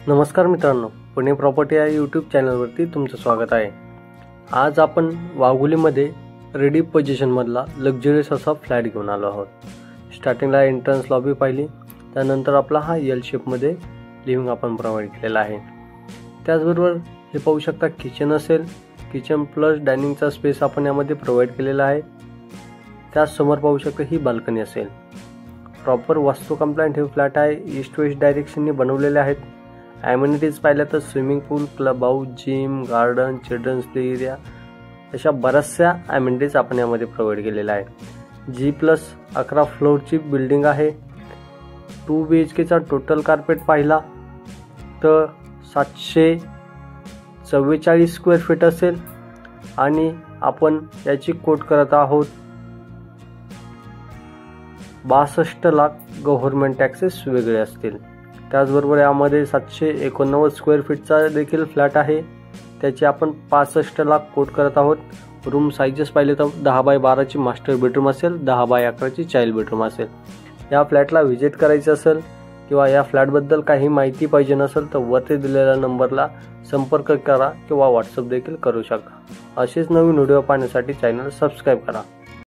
नमस्कार मित्रांनो, पुणे प्रॉपर्टी या यूट्यूब चॅनलवरती तुमचं स्वागत आहे। आज आपण वाघोलीमध्ये रेडी पोझिशनमधला लक्झरियस असा फ्लॅट घेऊन आलो आहोत। स्टार्टिंगला एंट्रन्स लॉबी पाहिली, त्यानंतर आपला हा एल शेपमध्ये लिव्हिंग आपण प्रोव्हाइड केलेला आहे। त्याचबरोबर हे पाहू शकता किचन असेल, किचन प्लस डायनिंगचा स्पेस आपण यामध्ये प्रोव्हाइड केलेला आहे। त्याच समोर पाहू शकता ही बाल्कनी असेल। प्रॉपर वास्तू कंप्लायंट हे फ्लॅट आहे। ईस्ट वेस्ट डायरेक्शनने बनवलेले आहेत। ॲम्युनिटीज पाहिल्या तर swimming pool, club house, gym, garden, children's play area अशा बऱ्याचशा ॲम्युनिटीज आपण यामध्ये प्रोव्हाइड केलेल्या आहे। G+11 फ्लोअरची बिल्डिंग आहे। 2 BHKचा टोटल कार्पेट पाहिला तर 744 स्क्वेअर फीट असेल आणि आपण याची कोट करत आहोत 62 लाख गव्हर्नमेंट टॅक्सेस वेगळे असतील। त्याचबरोबर यामध्ये 789 स्क्वेअर फीटचा देखील फ्लॅट आहे, त्याची आपण 65 लाख कोट करत आहोत। रूम साइजेस पाहिले तर 10 बाय 12ची मास्टर बेडरूम असेल, 10 बाय 11ची चाइल्ड बेडरूम असेल। या फ्लॅटला व्हिजिट करायचं असेल किंवा या फ्लॅटबद्दल काही माहिती पाहिजे नसेल तर वरती दिलेल्या नंबरला संपर्क करा किंवा व्हॉट्सअप देखील करू शकता। असेच नवीन व्हिडिओ पाहण्यासाठी चॅनल सबस्क्राइब करा।